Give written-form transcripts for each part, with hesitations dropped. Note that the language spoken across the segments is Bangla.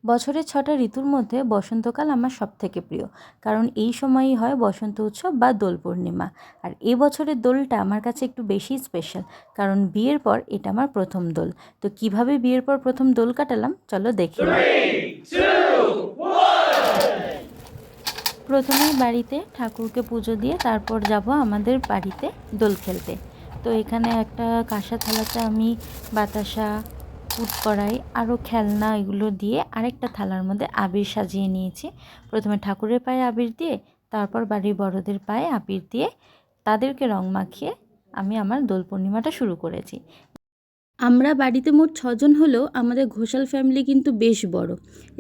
বছরের ৬টা ঋতুর মধ্যে বসন্তকাল আমার সবথেকে প্রিয়, কারণ এই সময়ই হয় বসন্ত উৎসব বা দোল পূর্ণিমা। আর এ বছরের দোলটা আমার কাছে একটু বেশি স্পেশাল, কারণ বিয়ের পর এটা আমার প্রথম দোল। তো কিভাবে বিয়ের পর প্রথম দোল কাটালাম চলো দেখি। প্রথমেই বাড়িতে ঠাকুরকে পুজো দিয়ে তারপর যাব আমাদের বাড়িতে দোল খেলতে। তো এখানে একটা কাঁসা থালাতে আমি বাতাসা, পুট কড়াই আরও খেলনা এগুলো দিয়ে আরেকটা থালার মধ্যে আবির সাজিয়ে নিয়েছি। প্রথমে ঠাকুরের পায়ে আবির দিয়ে, তারপর বাড়ির বড়দের পায়ে আবির দিয়ে তাদেরকে রং মাখিয়ে আমি আমার দোল পূর্ণিমাটা শুরু করেছি। আমরা বাড়িতে মোট 6জন হলেও আমাদের ঘোষাল ফ্যামিলি কিন্তু বেশ বড়।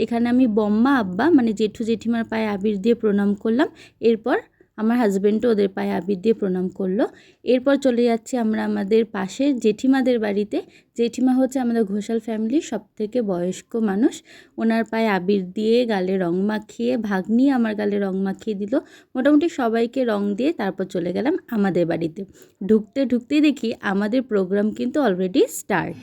এখানে আমি বম্মা, আব্বা মানে জেঠু জেঠিমার পায়ে আবির দিয়ে প্রণাম করলাম। এরপর আমার হাজব্যান্ডও ওদের পায়ে আবির দিয়ে প্রণাম করলো। এরপর চলে যাচ্ছি আমরা আমাদের পাশের জেঠিমাদের বাড়িতে। জেঠিমা হচ্ছে আমাদের ঘোষাল ফ্যামিলির সবথেকে বয়স্ক মানুষ। ওনার পায়ে আবির দিয়ে গালে রং মাখিয়ে, ভাগ্নি আমার গালে রং মাখিয়ে দিল। মোটামুটি সবাইকে রং দিয়ে তারপর চলে গেলাম আমাদের বাড়িতে। ঢুকতে ঢুকতেই দেখি আমাদের প্রোগ্রাম কিন্তু অলরেডি স্টার্ট।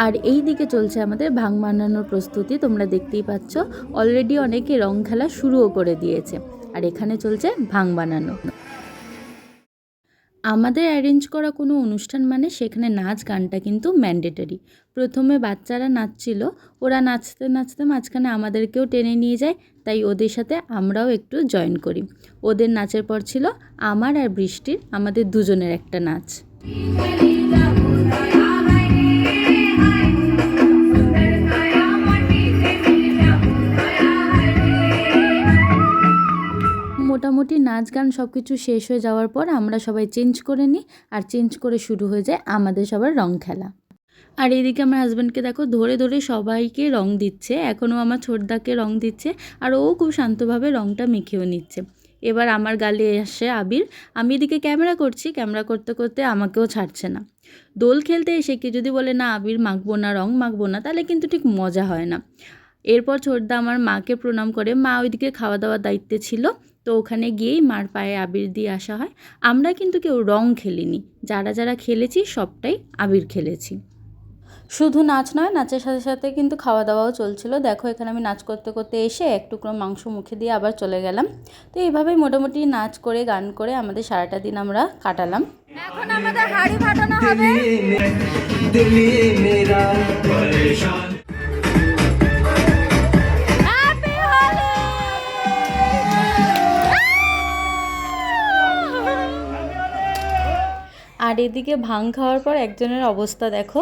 আর এই দিকে চলছে আমাদের ভাং বানানোর প্রস্তুতি। তোমরা দেখতেই পাচ্ছ অলরেডি অনেকে রং খেলা শুরুও করে দিয়েছে। আর এখানে চলছে ভাং বানানো। আমাদের অ্যারেঞ্জ করা কোনো অনুষ্ঠান মানে সেখানে নাচ গানটা কিন্তু ম্যান্ডেটরি। প্রথমে বাচ্চারা নাচছিল, ওরা নাচতে নাচতে মাঝখানে আমাদেরকেও টেনে নিয়ে যায়, তাই ওদের সাথে আমরাও একটু জয়েন করি। ওদের নাচের পর ছিল আমার আর বৃষ্টির, আমাদের দুজনের একটা নাচ। মোটামুটি নাচ গান সব কিছু শেষ হয়ে যাওয়ার পর আমরা সবাই চেঞ্জ করে নিই, আর চেঞ্জ করে শুরু হয়ে যায় আমাদের সবার রং খেলা। আর এদিকে আমার হাজব্যান্ডকে দেখো ধরে ধরে সবাইকে রং দিচ্ছে, এখনও আমার ছোটদাকে রং দিচ্ছে, আর ও খুব শান্তভাবে রংটা মেখেও নিচ্ছে। এবার আমার গালে আসে আবির, আমি এদিকে ক্যামেরা করছি, ক্যামেরা করতে করতে আমাকেও ছাড়ছে না। দোল খেলতে এসে কেউ যদি বলে না আবির মাখবো না, রং মাখবো না, তাহলে কিন্তু ঠিক মজা হয় না। এরপর ছোটদা আমার মাকে প্রণাম করে, মা ওইদিকে খাওয়া দাওয়ার দায়িত্বে ছিল, তো ওখানে গিয়েই মার পায়ে আবির দিয়ে আসা হয়। আমরা কিন্তু কেউ রং খেলিনি, যারা যারা খেলেছি সবটাই আবির খেলেছি। শুধু নাচ নয়, নাচের সাথে সাথে কিন্তু খাওয়া দাওয়াও চলছিল। দেখো এখানে আমি নাচ করতে করতে এসে এক টুকরো মাংস মুখে দিয়ে আবার চলে গেলাম। তো এইভাবেই মোটামুটি নাচ করে গান করে আমাদের সারাটা দিন আমরা কাটালাম। এখন আমাদের হাড়ি ফাটানো হবে। আর এদিকে ভাং খাওয়ার পর একজনের অবস্থা দেখো।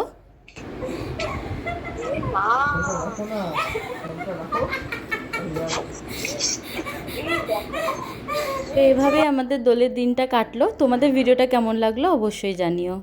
তো এইভাবে আমাদের দোলের দিনটা কাটলো। তোমাদের ভিডিওটা কেমন লাগলো অবশ্যই জানিও।